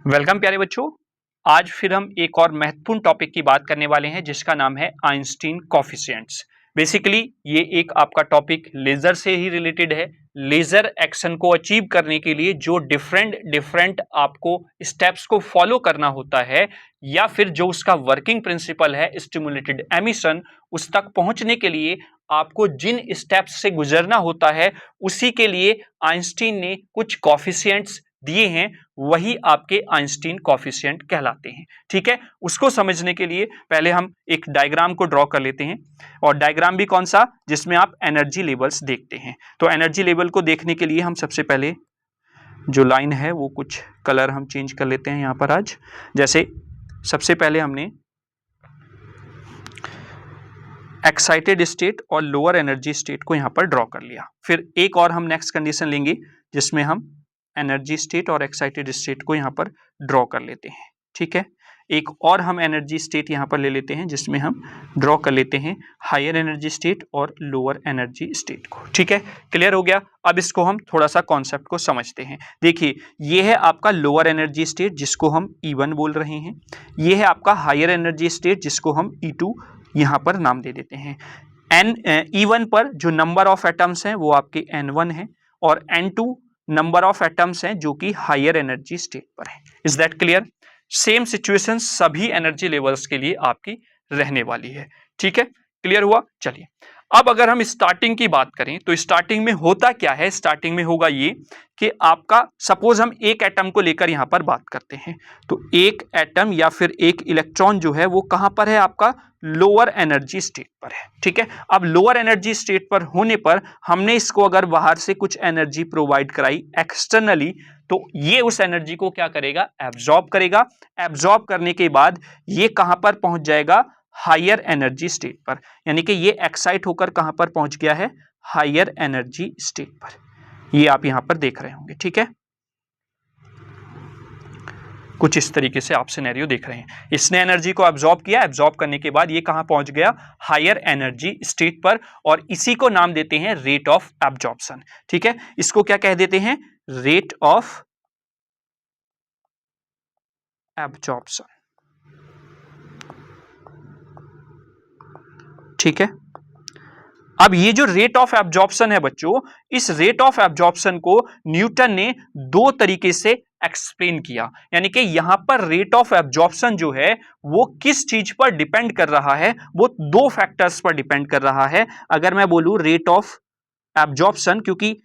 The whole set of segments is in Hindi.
वेलकम प्यारे बच्चों। आज फिर हम एक और महत्वपूर्ण टॉपिक की बात करने वाले हैं जिसका नाम है आइंस्टीन कोफिशिएंट्स। बेसिकली ये एक आपका टॉपिक लेजर से ही रिलेटेड है। लेजर एक्शन को अचीव करने के लिए जो डिफरेंट आपको स्टेप्स को फॉलो करना होता है या फिर जो उसका वर्किंग प्रिंसिपल है स्टिमुलेटेड एमिशन, उस तक पहुंचने के लिए आपको जिन स्टेप्स से गुजरना होता है उसी के लिए आइंस्टीन ने कुछ कोफिशिएंट्स दिए हैं, वही आपके आइंस्टीन कोफिशिएंट कहलाते हैं। ठीक है, उसको समझने के लिए पहले हम एक डायग्राम को ड्रॉ कर लेते हैं। और डायग्राम भी कौन सा, जिसमें आप एनर्जी लेवल्स देखते हैं। तो एनर्जी लेवल को देखने के लिए हम सबसे पहले जो लाइन है वो कुछ कलर हम चेंज कर लेते हैं यहां पर। आज जैसे सबसे पहले हमने एक्साइटेड स्टेट और लोअर एनर्जी स्टेट को यहां पर ड्रॉ कर लिया। फिर एक और हम नेक्स्ट कंडीशन लेंगे जिसमें हम एनर्जी स्टेट और एक्साइटेड स्टेट को यहां पर ड्रॉ कर लेते हैं। ठीक है, एक और हम एनर्जी स्टेट यहां पर ले लेते हैं जिसमें हम ड्रॉ कर लेते हैं हायर एनर्जी स्टेट और लोअर एनर्जी स्टेट को। ठीक है, क्लियर हो गया। अब इसको हम थोड़ा सा कॉन्सेप्ट को समझते हैं। देखिए, ये है आपका लोअर एनर्जी स्टेट जिसको हम E1 बोल रहे हैं। ये है आपका हायर एनर्जी स्टेट जिसको हम E2 यहां पर नाम दे देते हैं। E1 पर जो नंबर ऑफ एटम्स हैं वो आपके N1 है और N2 नंबर ऑफ एटम्स हैं जो कि हायर एनर्जी स्टेट पर है। Is that clear? Same situation सभी एनर्जी लेवल्स के लिए आपकी रहने वाली है। ठीक है, क्लियर हुआ। चलिए, अब अगर हम स्टार्टिंग की बात करें तो स्टार्टिंग में होता क्या है। स्टार्टिंग में होगा ये कि आपका सपोज हम एक एटम को लेकर यहां पर बात करते हैं, तो एक एटम या फिर एक इलेक्ट्रॉन जो है वो कहां पर है, आपका लोअर एनर्जी स्टेट पर है। ठीक है, अब लोअर एनर्जी स्टेट पर होने पर हमने इसको अगर बाहर से कुछ एनर्जी प्रोवाइड कराई एक्सटर्नली, तो ये उस एनर्जी को क्या करेगा, एब्जॉर्ब करेगा। एब्जॉर्ब करने के बाद ये कहां पर पहुंच जाएगा, हायर एनर्जी स्टेट पर। यानी कि ये एक्साइट होकर कहां पर पहुंच गया है, हायर एनर्जी स्टेट पर। ये आप यहां पर देख रहे होंगे। ठीक है, कुछ इस तरीके से आप सिनेरियो देख रहे हैं। इसने एनर्जी को एब्जॉर्ब किया, एब्जॉर्ब करने के बाद ये कहां पहुंच गया, हायर एनर्जी स्टेट पर, और इसी को नाम देते हैं रेट ऑफ एब्जॉर्प्शन। ठीक है, इसको क्या कह देते हैं, रेट ऑफ एब्जॉर्प्शन। ठीक है, अब ये जो रेट ऑफ एब्जॉर्प्शन है बच्चों, इस रेट ऑफ एब्जॉर्प्शन को न्यूटन ने दो तरीके से एक्सप्लेन किया। यानी कि यहां पर रेट ऑफ एब्जॉर्प्शन जो है वो किस चीज पर डिपेंड कर रहा है, वो दो फैक्टर्स पर डिपेंड कर रहा है। अगर मैं बोलूं रेट ऑफ एब्जॉर्प्शन, क्योंकि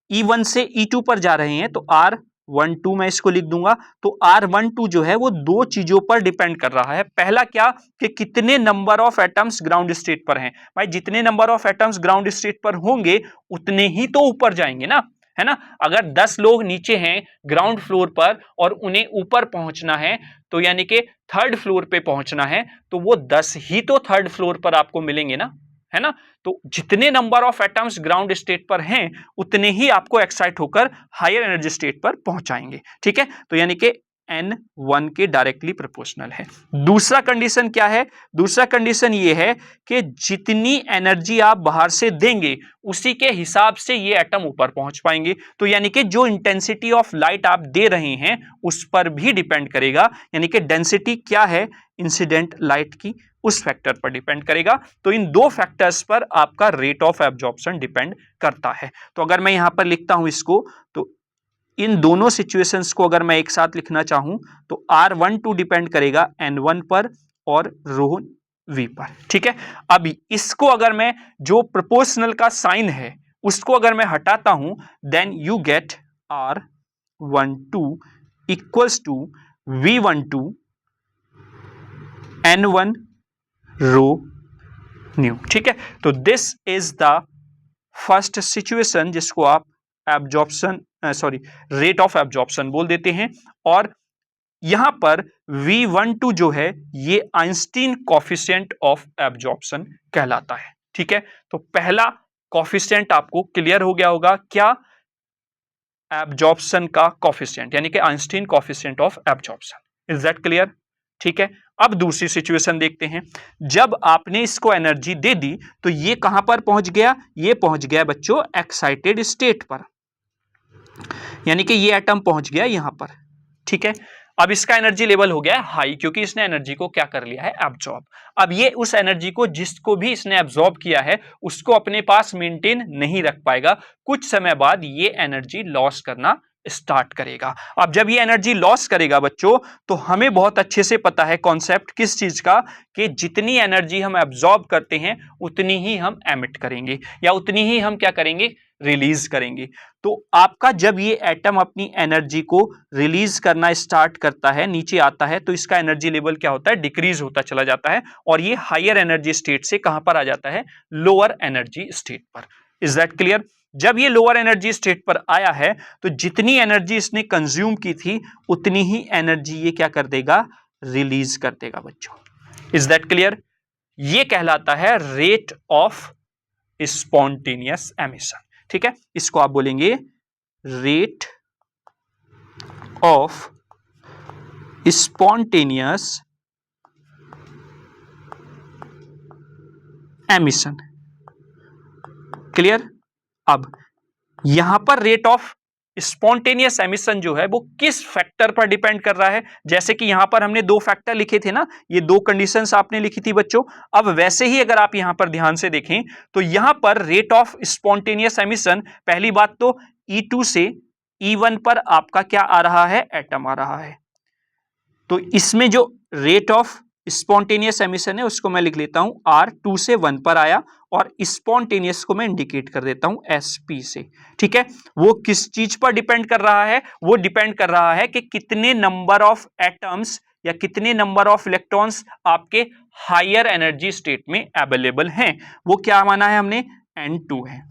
E1 से E2 पर जा रहे हैं तो R12 मैं इसको लिख दूंगा, तो R12 जो है वो दो चीजों पर डिपेंड कर रहा है। पहला क्या, कि कितने number of atoms ground state पर हैं। भाई जितने number of atoms ground state पर होंगे उतने ही तो ऊपर जाएंगे ना, है ना। अगर 10 लोग नीचे हैं ग्राउंड फ्लोर पर और उन्हें ऊपर पहुंचना है, तो यानी कि थर्ड फ्लोर पे पहुंचना है, तो वो 10 ही तो थर्ड फ्लोर पर आपको मिलेंगे ना, है ना। तो जितने number of atoms ground state पर हैं उतने ही आपको एक्साइट होकर हायर एनर्जी स्टेट पर पहुंचाएंगे। ठीक है, तो यानी कि N1 के डायरेक्टली प्रोपोर्शनल है। दूसरा कंडीशन क्या है, दूसरा कंडीशन ये है कि जितनी एनर्जी आप बाहर से देंगे उसी के हिसाब से ये एटम ऊपर पहुंच पाएंगे। तो यानी कि जो इंटेंसिटी ऑफ लाइट आप दे रहे हैं उस पर भी डिपेंड करेगा। यानी कि डेंसिटी क्या है इंसिडेंट लाइट की, उस फैक्टर पर डिपेंड करेगा। तो इन दो फैक्टर्स पर आपका रेट ऑफ एब्जॉर्प्शन डिपेंड करता है। तो अगर मैं यहां पर लिखता हूं इसको, तो इन दोनों सिचुएशंस को अगर मैं एक साथ लिखना चाहूं तो R12 डिपेंड करेगा N1 पर और रो V पर। ठीक है, अब इसको अगर मैं जो प्रोपोर्शनल का साइन है उसको अगर मैं हटाता हूं, then you get R12 equals to V12 N1 rho nu. ठीक है, तो this is the first situation जिसको आप एब्जॉर्प्शन रेट ऑफ एब्जॉर्प्शन बोल देते हैं। और यहां पर V12 जो है ये आइंस्टीन कोफिशिएंट ऑफ एब्जॉर्प्शन कहलाता है। ठीक है, तो पहला कोफिशिएंट आपको क्लियर हो गया होगा, क्या, एब्जॉर्प्शन का कोफिशिएंट, यानी कि Einstein coefficient of absorption. Is that clear? ठीक है, अब दूसरी सिचुएशन देखते हैं। जब आपने इसको एनर्जी दे दी तो ये कहां पर पहुंच गया, ये पहुंच गया बच्चों एक्साइटेड स्टेट पर, यानी कि ये एटम पहुंच गया यहां पर। ठीक है, अब इसका एनर्जी लेवल हो गया है हाई, क्योंकि इसने एनर्जी को क्या कर लिया है, एब्जॉर्ब। अब ये उस एनर्जी को जिसको भी इसने एब्जॉर्ब किया है उसको अपने पास मेंटेन नहीं रख पाएगा, कुछ समय बाद ये एनर्जी लॉस करना स्टार्ट करेगा। अब जब ये एनर्जी लॉस करेगा बच्चों, तो हमें बहुत अच्छे से पता है कॉन्सेप्ट किस चीज का, कि जितनी एनर्जी हम एब्जॉर्ब करते हैं उतनी ही हम एमिट करेंगे, या उतनी ही हम क्या करेंगे, रिलीज करेंगे। तो आपका जब ये एटम अपनी एनर्जी को रिलीज करना स्टार्ट करता है, नीचे आता है, तो इसका एनर्जी लेवल क्या होता है, डिक्रीज होता चला जाता है, और ये हायर एनर्जी स्टेट से कहां पर आ जाता है, लोअर एनर्जी स्टेट पर। Is that clear? जब ये लोअर एनर्जी स्टेट पर आया है तो जितनी एनर्जी इसने कंज्यूम की थी उतनी ही एनर्जी ये क्या कर देगा, रिलीज कर देगा बच्चों। Is that clear? ये कहलाता है रेट ऑफ स्पॉन्टेनियस एमिशन। ठीक है, इसको आप बोलेंगे rate of spontaneous emission. Clear? अब यहां पर रेट ऑफ स्पॉन्टेनियस एमिशन जो है वो किस फैक्टर पर डिपेंड कर रहा है, जैसे कि यहां पर हमने दो फैक्टर लिखे थे ना, ये दो कंडीशंस आपने लिखी थी बच्चों। अब वैसे ही अगर आप यहां पर ध्यान से देखें तो यहां पर रेट ऑफ स्पॉन्टेनियस एमिशन, पहली बात तो E2 से E1 पर आपका क्या आ रहा है, एटम आ रहा है। तो इसमें जो रेट ऑफ स्पॉन्टेनियस एमिशन है उसको मैं लिख लेता हूं R2 से 1 पर आया, और स्पॉन्टेनियस को मैं इंडिकेट कर देता हूं SP से। ठीक है, वो किस चीज पर डिपेंड कर रहा है, वो डिपेंड कर रहा है कि कितने नंबर ऑफ एटम्स या कितने नंबर ऑफ इलेक्ट्रॉन्स आपके हायर एनर्जी स्टेट में अवेलेबल हैं। वो क्या माना है हमने, N2 है।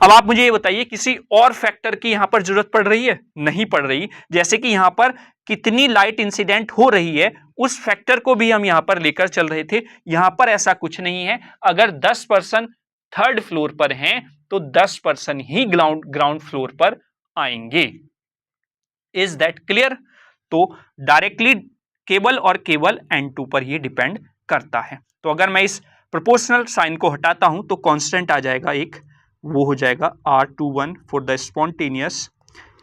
अब आप मुझे ये बताइए किसी और फैक्टर की यहां पर जरूरत पड़ रही है, नहीं पड़ रही। जैसे कि यहां पर कितनी लाइट इंसिडेंट हो रही है उस फैक्टर को भी हम यहां पर लेकर चल रहे थे, यहां पर ऐसा कुछ नहीं है। अगर 10% थर्ड फ्लोर पर हैं तो 10% ही ग्राउंड फ्लोर पर आएंगे। Is that clear? तो डायरेक्टली केवल और केवल N2 पर ये डिपेंड करता है। तो अगर मैं इस प्रोपोर्शनल साइन को हटाता हूं तो कांस्टेंट आ जाएगा एक, वो हो जाएगा R21 for the spontaneous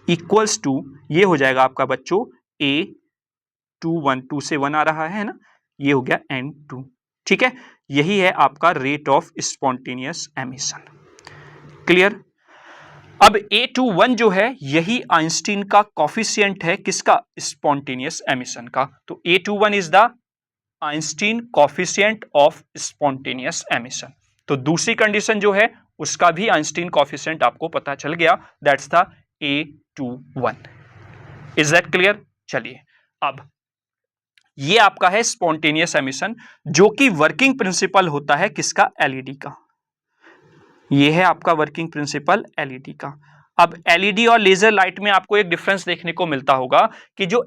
equals to, ये हो जाएगा आपका बच्चों A21, 2 से 1 आ रहा है ना, ये हो गया N2। ठीक है, यही है आपका rate of spontaneous emission. Clear? अब A21 जो है यही आइंस्टीन का कॉफिशिएंट है, किसका, स्पॉन्टेनियस एमिशन का। तो A21 is the Einstein coefficient of spontaneous emission. तो दूसरी कंडीशन जो है उसका भी आइंस्टीन कॉफिशिएंट आपको पता चल गया, that's the A21। Is that clear? चलिए, अब ये आपका है स्पॉन्टेनियस एमिशन, जो कि वर्किंग प्रिंसिपल होता है किसका, एलईडी का। ये है आपका वर्किंग प्रिंसिपल एलईडी का। अब एलईडी और लेजर लाइट में आपको एक डिफरेंस देखने को मिलता होगा कि जो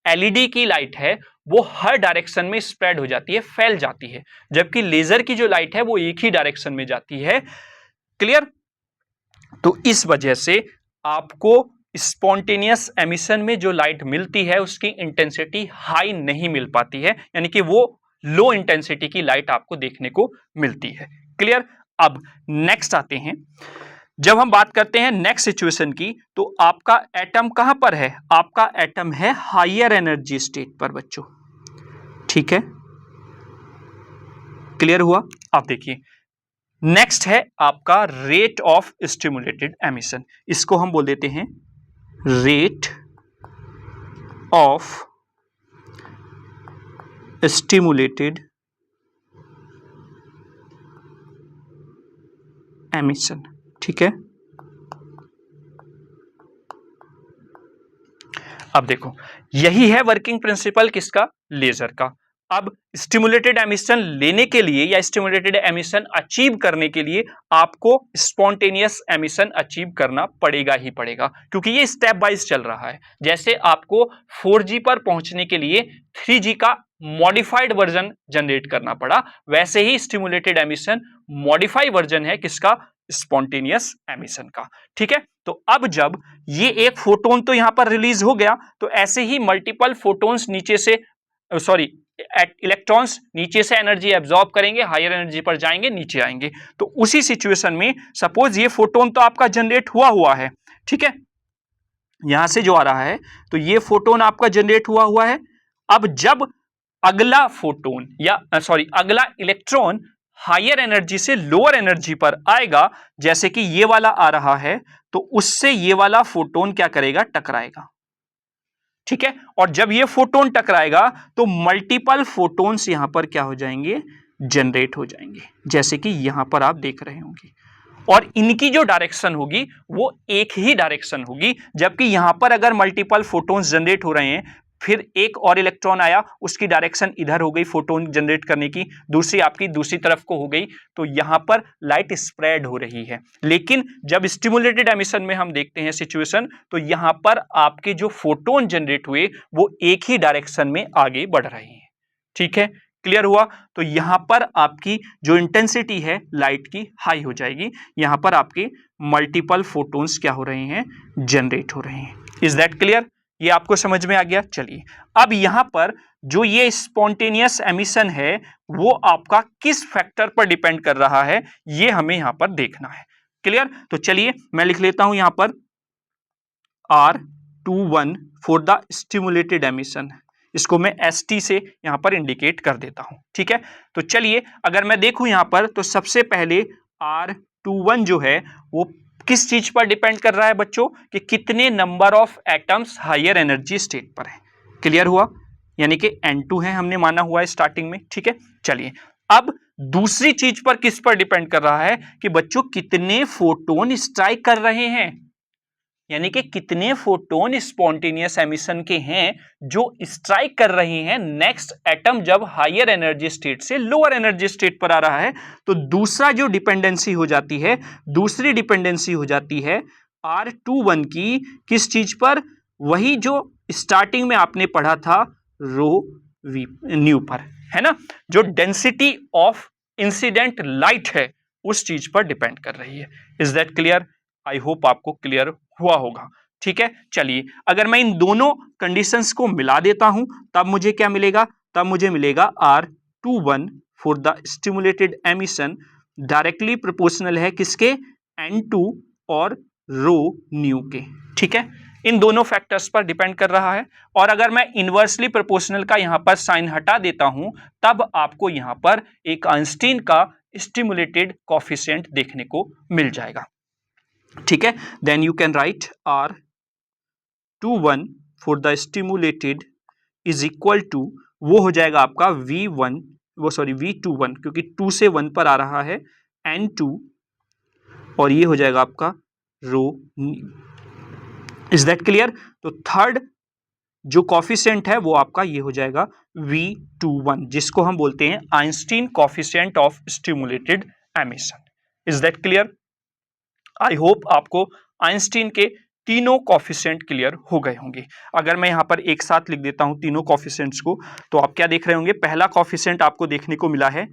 एलईडी की लाइट है वो हर डायरेक्शन में स्प्रेड हो जाती है, फैल जाती है, जबकि लेजर की जो लाइट है वो एक ही डायरेक्शन में जाती है। क्लियर? तो इस वजह से आपको स्पॉन्टेनियस एमिशन में जो लाइट मिलती है उसकी इंटेंसिटी हाई नहीं मिल पाती है, यानी कि वो लो इंटेंसिटी की लाइट आपको देखने को मिलती है। क्लियर? अब नेक्स्ट आते हैं, जब हम बात करते हैं नेक्स्ट सिचुएशन की, तो आपका एटम कहां पर है, आपका एटम है हायर एनर्जी स्टेट पर बच्चों। ठीक है, क्लियर हुआ? आप देखिए, नेक्स्ट है आपका रेट ऑफ स्टिमुलेटेड एमिशन, इसको हम बोल देते हैं रेट ऑफ स्टिमुलेटेड एमिशन। ठीक है, अब देखो यही है वर्किंग प्रिंसिपल किसका, लेजर का। अब स्टिमुलेटेड एमिशन लेने के लिए या स्टिमुलेटेड एमिशन अचीव करने के लिए आपको स्पॉन्टेनियस एमिशन अचीव करना पड़ेगा ही पड़ेगा, क्योंकि ये स्टेप वाइज चल रहा है। जैसे आपको 4G पर पहुंचने के लिए 3G का मॉडिफाइड वर्जन जनरेट करना पड़ा, वैसे ही स्टिमुलेटेड एमिशन मॉडिफाइड वर्जन है किसका, स्पॉन्टेनियस एमिशन का। ठीक है, तो अब जब ये एक फोटोन तो यहां पर रिलीज हो गया, तो ऐसे ही मल्टीपल फोटोन्स नीचे से इलेक्ट्रॉन्स नीचे से एनर्जी एब्जॉर्ब करेंगे, हायर एनर्जी पर जाएंगे, नीचे आएंगे। तो उसी सिचुएशन में सपोज ये फोटोन तो आपका जनरेट हुआ है, ठीक है, यहां से जो आ रहा है तो ये फोटोन आपका जनरेट हुआ है। अब जब अगला फोटोन या अगला इलेक्ट्रॉन हायर एनर्जी से लोअर एनर्जी पर आएगा, जैसे कि ये वाला आ रहा है, तो उससे ये वाला फोटोन क्या करेगा, टकराएगा। ठीक है, और जब ये फोटोन टकराएगा तो मल्टीपल फोटोन्स यहां पर क्या हो जाएंगे, जनरेट हो जाएंगे, जैसे कि यहां पर आप देख रहे होंगे। और इनकी जो डायरेक्शन होगी वो एक ही डायरेक्शन होगी, जबकि यहां पर अगर मल्टीपल फोटोन्स जनरेट हो रहे हैं, फिर एक और इलेक्ट्रॉन आया, उसकी डायरेक्शन इधर हो गई फोटोन जनरेट करने की, दूसरी आपकी दूसरी तरफ को हो गई, तो यहां पर लाइट स्प्रेड हो रही है। लेकिन जब स्टिमुलेटेड एमिशन में हम देखते हैं सिचुएशन, तो यहां पर आपके जो फोटोन जनरेट हुए वो एक ही डायरेक्शन में आगे बढ़ रहे हैं। ठीक है, क्लियर हुआ। तो यहां पर आपकी जो इंटेंसिटी है लाइट की हाई हो जाएगी, यहां पर आपके मल्टीपल फोटोन्स क्या हो रहे हैं, जनरेट हो रहे हैं। इज दैट क्लियर, ये आपको समझ में आ गया। चलिए, अब यहां पर जो ये स्पॉन्टेनियस एमिशन है वो आपका किस फैक्टर पर डिपेंड कर रहा है, ये हमें यहां पर देखना है। क्लियर, तो चलिए मैं लिख लेता हूं यहां पर R21 for the stimulated emission, इसको मैं ST से यहां पर इंडिकेट कर देता हूं। ठीक है, तो चलिए अगर मैं देखूं यहां पर, तो सबसे पहले R21 जो है वो किस चीज पर डिपेंड कर रहा है बच्चों, कि कितने number of atoms higher energy state पर है। क्लियर हुआ, यानी कि N2 है, हमने माना हुआ है स्टार्टिंग में। ठीक है, चलिए अब दूसरी चीज पर किस पर डिपेंड कर रहा है, कि बच्चों कितने फोटोन स्ट्राइक कर रहे हैं, यानी कि कितने फोटोन स्पॉन्टेनियस एमिशन के हैं जो स्ट्राइक कर रहे हैं नेक्स्ट एटम जब हायर एनर्जी स्टेट से लोअर एनर्जी स्टेट पर आ रहा है। तो दूसरा जो डिपेंडेंसी हो जाती है, दूसरी डिपेंडेंसी हो जाती है R21 की किस चीज पर, वही जो स्टार्टिंग में आपने पढ़ा था रो वी न्यू पर, है ना, जो डेंसिटी ऑफ इंसिडेंट लाइट है उस चीज पर डिपेंड कर रही है। Is that clear, I hope आपको क्लियर हुआ होगा। ठीक है, चलिए अगर मैं इन दोनों कंडीशंस को मिला देता हूं तब मुझे क्या मिलेगा, तब मुझे मिलेगा R21 for the stimulated emission directly proportional है किसके, N2 और रो न्यू के। ठीक है, इन दोनों फैक्टर्स पर डिपेंड कर रहा है। और अगर मैं इनवर्सली प्रोपोर्शनल का यहां पर साइन हटा देता हूं, तब आपको यहां पर एक आइंस्टीन का स्टिमुलेटेड कॉफिशिएंट देखने को मिल जाएगा। ठीक है, then you can write R21 for the stimulated is equal to, वो हो जाएगा आपका V21, क्योंकि 2 से 1 पर आ रहा है, N2, और ये हो जाएगा आपका रो। इज दैट क्लियर, तो थर्ड जो कॉफिशिएंट है वो आपका ये हो जाएगा V21, जिसको हम बोलते हैं Einstein coefficient of stimulated emission. Is that clear, I hope आपको आइंस्टीन के तीनों कॉफिशिएंट क्लियर हो गए होंगे। अगर मैं यहां पर एक साथ लिख देता हूं तीनों कॉफिशिएंट्स को, तो आप क्या देख रहे होंगे, पहला कॉफिशिएंट आपको देखने को मिला है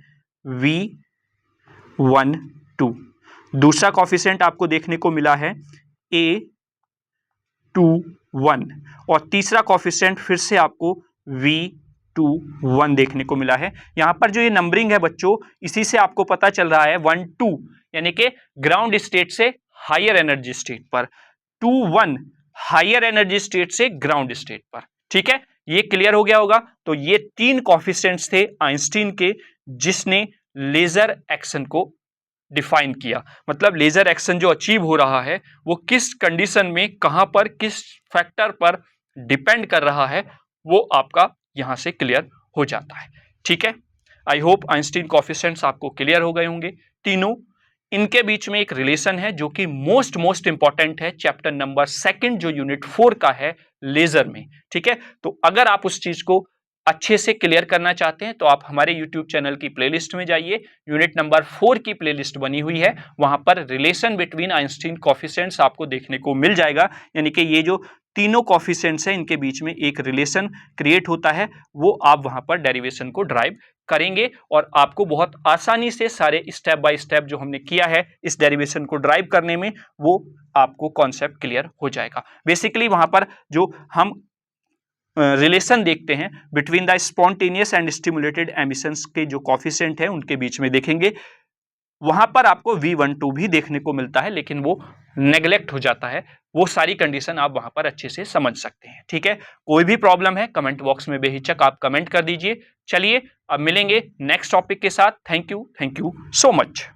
V12, दूसरा कॉफिशिएंट आपको देखने को मिला है A21, और तीसरा कॉफिशिएंट फिर से आपको V21 देखने को मिला है। यहां पर जो ये नंबरिंग है बच्चों, इसी से आपको पता चल रहा है 1 2 यानी कि ग्राउंड स्टेट से हायर एनर्जी स्टेट पर, 2 1 हायर एनर्जी स्टेट से ग्राउंड स्टेट पर। ठीक है, ये क्लियर हो गया होगा। तो ये तीन कॉफिशिएंट्स थे आइंस्टीन के, जिसने लेजर एक्शन को डिफाइन किया। मतलब लेजर एक्शन जो अचीव हो रहा है वो किस कंडीशन में, कहां पर, किस फैक्टर पर डिपेंड कर रहा है, वो आपका यहां से क्लियर हो जाता है। ठीक है, आई होप आइंस्टीन कॉफिशिएंट्स आपको क्लियर हो गए होंगे तीनों। इनके बीच में एक रिलेशन है जो कि मोस्ट इंपॉर्टेंट है, चैप्टर नंबर 2 जो यूनिट 4 का है लेजर में। ठीक है, तो अगर आप उस चीज को अच्छे से क्लियर करना चाहते हैं तो आप हमारे YouTube चैनल की प्लेलिस्ट में जाइए, यूनिट नंबर 4 की प्लेलिस्ट बनी हुई है, वहां पर रिलेशन बिटवीन आइंस्टीन कॉफिशिएंट्स आपको देखने को मिल जाएगा। यानी कि ये जो तीनों कॉफिशिएंट्स हैं इनके बीच में एक रिलेशन क्रिएट होता है, वो आप वहां पर डेरिवेशन को ड्राइव करेंगे और आपको बहुत आसानी से सारे स्टेप बाय स्टेप जो हमने किया है इस डेरिवेशन को ड्राइव करने में, वो आपको कॉन्सेप्ट क्लियर हो जाएगा। बेसिकली वहां पर जो हम रिलेशन देखते हैं between the spontaneous and stimulated emissions के जो कॉफिशिएंट है उनके बीच में देखेंगे, वहां पर आपको V12 भी देखने को मिलता है, लेकिन वो नेग्लेक्ट हो जाता है वो सारी कंडीशन आप वहां पर अच्छे से समझ सकते हैं। ठीक है, कोई भी प्रॉब्लम है कमेंट बॉक्स में बेहिचक आप कमेंट कर दीजिए। चलिए अब मिलेंगे नेक्स्ट टॉपिक के साथ। Thank you so much.